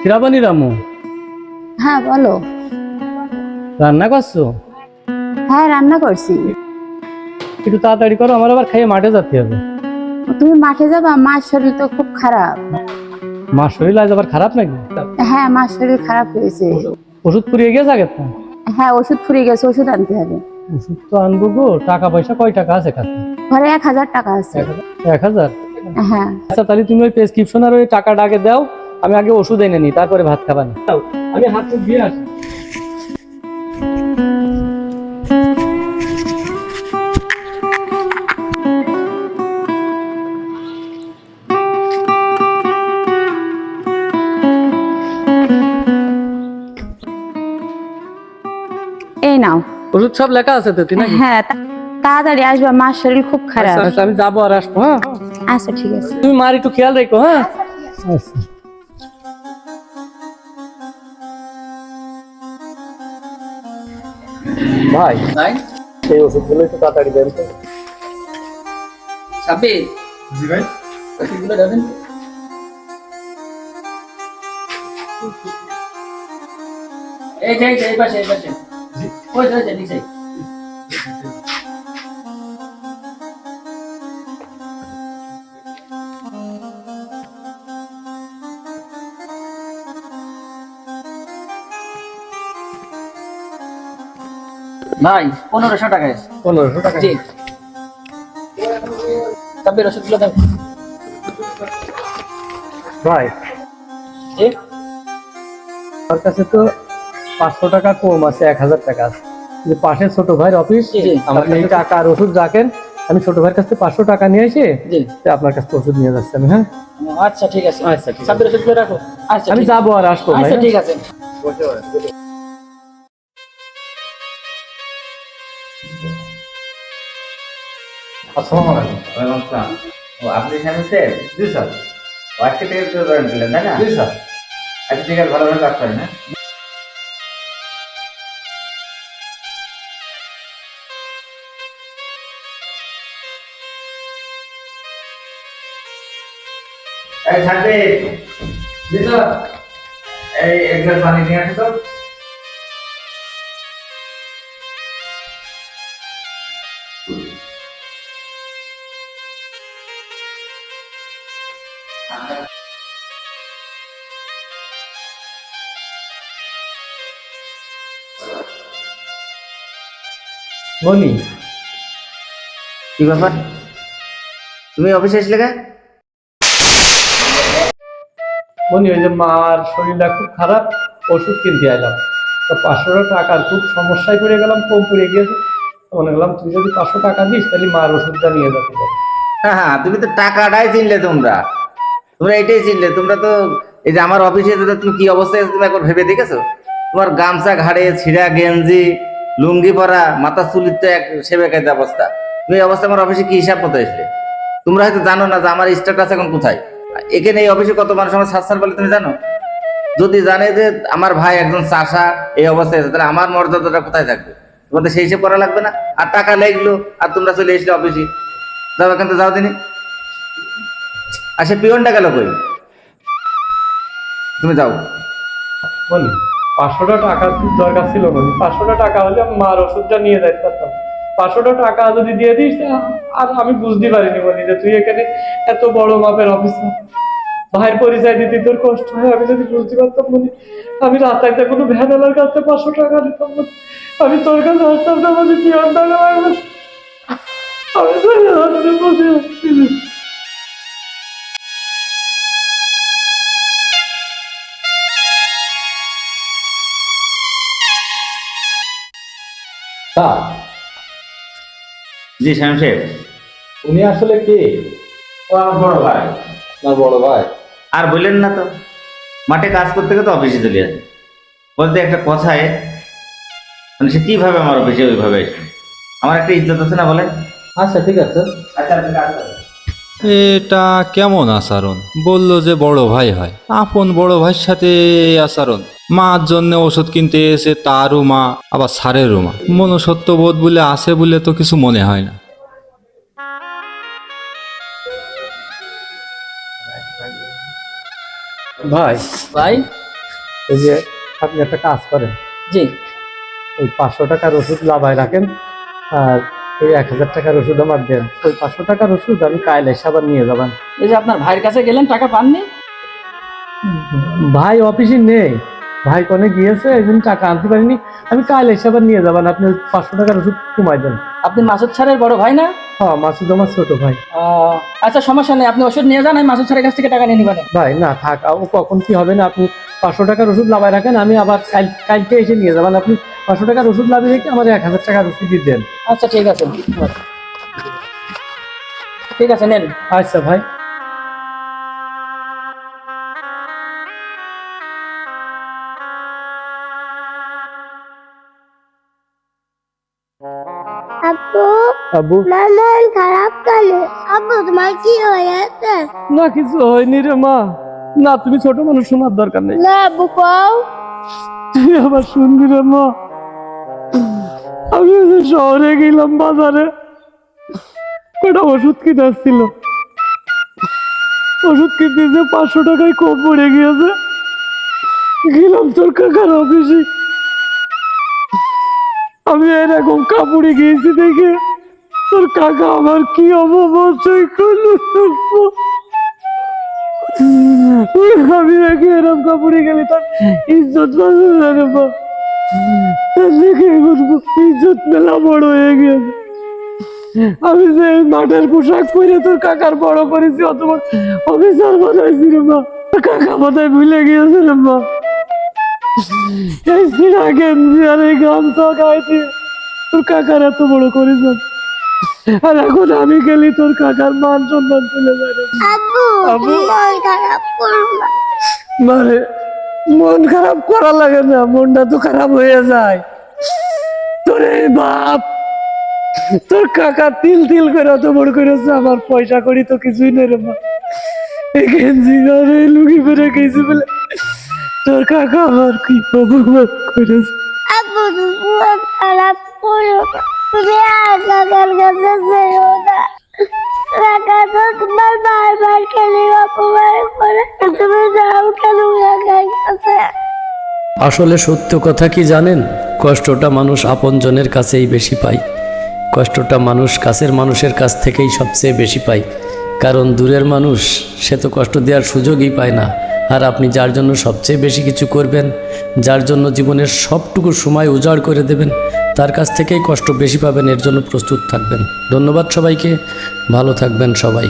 শ্রাবণী রামু, হ্যাঁ বলো। রান্না করছো? হ্যাঁ রান্না করছি। একটু তাড়াতাড়ি করো, আমার আবার খাইয়ে মাঠে যেতে হবে। তুমি মাঠে যাবা? মার শরীর তো খুব খারাপ। মার শরীর আজ আবার খারাপ নাকি? হ্যাঁ মার শরীর খারাপ হয়েছে। ওষুধ ফুরিয়ে গেছে আগে তো? হ্যাঁ ওষুধ ফুরিয়ে গেছে, ওষুধ আনতে হবে। ওষুধ তো আনবো গো, টাকা পয়সা কয় টাকা আছে কাছে? ঘরে 1000 টাকা আছে। 1000? হ্যাঁ আচ্ছা তাহলে তুমি ওই প্রেসক্রিপশন আর ওই টাকাটা আগে দাও, আমি আগে ওষুধ এনে নিই, তারপরে ভাত খাবা না। আমি হাত মুখ দিয়ে আসি। এই নাও। ওষুধ সব লেখা আছে তো নাকি? হ্যাঁ তাড়াতাড়ি আসবা, মার শরীর খুব খারাপ। আচ্ছা আমি যাবো আর আসবো। হ্যাঁ আচ্ছা ঠিক আছে। তুমি মার একটু খেয়াল রেখো। হ্যাঁ আচ্ছা। ভাই ভাই এই ওষুধগুলো একটু তাড়াতাড়ি দেন তো। সাবির, জি ভাই। ওষুধগুলো দেবেন। এই যে এই পাশে এই পাশে। ওই যে নিচে। ভাই 1500 টাকা আছে। 1500 টাকা? জি। সাবির ওষুধগুলো দেন। ভাই জি। আমার কাছে তো 500 টাকা কম আছে, 1000 টাকা আছে। যে পাশে ছোট ভাইয়ের অফিস, জি। আমার এই টাকা আর ওষুধ রাখেন। আমি ছোট ভাইয়ের কাছ থেকে 500 টাকা নিয়ে এসে জি। আপনার কাছ থেকে ওষুধ নিয়ে যাচ্ছি আমি। হ্যাঁ আচ্ছা ঠিক আছে। আচ্ছা, ঠিক আছে। সাবির ওষুধগুলো রাখো। আচ্ছা আমি ঠিক আছে। যাবো আর আসবো ভাই। আচ্ছা ঠিক আছে। আসসালামু আলাইকুম। ওয়ালাইকুম আসসালাম। ও আপনি স্বামী সাহেব? জি স্যার। আজকে থেকে তো জয়েন করলেন তাই না? জি স্যার। আচ্ছা ঠিক আছে, ভালোভাবে কাজ করেন না। এই থাকবে, জি স্যার। এই এক গ্লাস পানি নিয়ে আসো তো। বলি কি ব্যাপার, তুমি অফিসে আসলে কেন? বলি ওই যে মার শরীরটা খুব খারাপ, ওষুধ কিনতে এলাম। তো 500 টাকার খুব সমস্যায় পড়ে গেলাম, কম পড়ে গিয়েছে। তো মনে করলাম তুই যদি 500 টাকা দিস তাহলে মার ওষুধটা নিয়ে যেতে পারবি। হ্যাঁ হ্যাঁ, তুমি তো টাকাটাই চিনলে, তোমরা তোমরা এটাই চিনলে। তোমরা তো এই যে আমার অফিসে যেতে তুমি কি অবস্থায় আছো তুমি একবার ভেবে দেখেছো? তোমার গামছা ঘাড়ে, ছিঁড়া গেঞ্জি, লুঙ্গি পরা, মাথা চুলির তো এক সেবেকাইতে অবস্থা। তুমি এই অবস্থা আমার অফিসে কি হিসাব মতো এসলে? তোমরা হয়তো জানো না যে আমার স্ট্যাটাস এখন কোথায়। এখানে এই অফিসে কত মানুষ আমার সাতসার বলে তুমি জানো? যদি জানে যে আমার ভাই একজন চাষা এই অবস্থায় আছে, তাহলে আমার মর্যাদাটা কোথায় থাকবে? তোমাদের সেই হিসেব করা লাগবে না? আর টাকা লাগলো আর তোমরা চলে এসলে অফিসে। যাও এখান থেকে, যাও দিনে। আর সে পিয়নটা গেল কই? তুমি যাও। বলি 500 টাকা খুব দরকার ছিল না, 500 টাকা হলে আমি মার ওষুধটা নিয়ে যাইতে পারতাম। 500 টাকা যদি দিয়ে দিস, আর আমি বুঝতে পারিনি বলি যে তুই এখানে এত বড় মাপের অফিসার, ভাইয়ের পরিচয় দিতে তোর কষ্ট হয়। আমি যদি বুঝতে পারতাম বলি, আমি রাস্তায় কোনো ভ্যানালার কাছে 500 টাকা দিতাম বলি, আমি তোর কাছে আসতাম না বলি, কি টাকা লাগবে। আমি চলে যাচ্ছি বসে যাচ্ছি। স্যার, জি শ্যাম সাহেব। উনি আসলে কে? ও আমার বড় ভাই। আপনার বড় ভাই? আর বললেন না তো, মাঠে কাজ করতে গেলে তো অফিসে চলে আসে। বলতে একটা কথায় মানে সে কিভাবে আমার অফিসে ওইভাবে আসে? আমার একটা ইজ্জত আছে না, বলেন? আচ্ছা ঠিক আছে। আচ্ছা আপনি কাজ করেন। এটা কেমন আচরণ? বললো যে বড় ভাই হয়, আপন বড় ভাইয়ের সাথে এই আচরণ। মার জন্য ওষুধ কিনতে এসে তারও মা, আবার সারেরও মা। মনুষ্যত্ব বোধ বলে আছে বলে তো কিছু মনে হয় না। ভাই ভাই এই যে আপনি একটা কাজ করেন, জি। ওই 500 টাকার ওষুধ লাভায় রাখেন, আর ওই 1000 টাকার ওষুধ আমার দেন। ওই 500 টাকার ওষুধ আমি কাইলে এসে আবার নিয়ে যাবেন। এই যে আপনার ভাইয়ের কাছে গেলেন, টাকা পাননি? ভাই অফিসে নেই, ভাই কোনে গিয়েছে, এই জন্য টাকা আনতে পারিনি। আমি কাইলে এসে আবার নিয়ে যাবেন। আপনি ওই 500 টাকার ওষুধ কমাই দেন। আপনি মাসুদ স্যারের বড় ভাই না? হ্যাঁ, মাসুদ আমার ছোট ভাই। আচ্ছা, সমস্যা নেই, আপনি ওষুধ নিয়ে যান, আমি মাসুদ স্যারের কাছ থেকে টাকা নিয়ে নিবেন। ভাই না থাক, ও কখন কি হবে না, আপনি 500 টাকার ওষুধ লাভায় রাখেন, আমি আবার কালকে এসে নিয়ে যাবেন। আপনি 500 টাকার ওষুধ লাভিয়ে রেখে আমার 1000 টাকার ওষুধ দিয়ে দেন। আচ্ছা ঠিক আছে, ঠিক আছে, নেন। আচ্ছা ভাই। আব্বু, আব্বু, আমার খারাপ কেন? আব্বু, তোমার কি হয়েছে? না কিছু হয়নি রে মা। না, তুমি ছোট মানুষ, শোনার দরকার নেই। না আব্বু, কও। তুই আবার শুনবি রে মা। আমি ওই যে শহরে গেলাম, বাজারে কটা ওষুধ কিনে আসছিল। ওষুধ কিনতে যে 500 টাকায় কম পড়ে গিয়েছে। গেলাম তোর কাকার অফিসে, আমি এরকম কাপড়ে গিয়েছি দেখে তোর কাকা আমার কি অবস্থা করলো। আমি নাকি এরকম কাপড়ে গেলে তার ইজ্জত বাঁচবে না রে মা। তার দেখে ইজ্জত মেলা বড় হয়ে গেছে। আমি যে এই মাঠের পোশাক পরে তোর কাকার বড় করেছি, অত বড় অফিসার বানাইছি রে মা। কাকা মাথায় ভুলে গিয়েছে রে মা। এই সিনা গেঞ্জি আর এই গামছা গায়ে দিয়ে তোর কাকার এত বড় করেছ, আর এখন আমি গেলি তোর কাকার মান সম্মান চলে যায় রে মা। আব্বু, মন খারাপ করো না। মানে মন খারাপ করা লাগে না, মনটা তো খারাপ হয়ে যায়। তোর এই বাপ, তোর কাকা তিল তিল করে অত বড় করেছে, আমার পয়সা করি তো কিছুই নেই রে মা। এই গেঞ্জি আর এই লুঙ্গি পরে গেছি বলে তোর কাকা আমার কি অপমান করেছে। আব্বু, তুমি মন খারাপ করো না। তুমি আর কাকার কাছে যেও না। কাকা তো তোমার বারবার খেলে অপমান করে, তুমি যাও কেন কাকার কাছে? আসলে সত্য কথা কি জানেন, কষ্টটা মানুষ আপনজনের কাছেই বেশি পায়। কষ্টটা মানুষ কাছের মানুষের কাছ থেকেই সবচেয়ে বেশি পায়, কারণ দূরের মানুষ সে তো কষ্ট দেওয়ার সুযোগই পায় না। আর আপনি যার জন্য সবচেয়ে বেশি কিছু করবেন, যার জন্য জীবনের সবটুকু সময় উজাড় করে দেবেন, তার কাছ থেকেই কষ্ট বেশি পাবেন। এর জন্য প্রস্তুত থাকবেন। ধন্যবাদ সবাইকে, ভালো থাকবেন সবাই।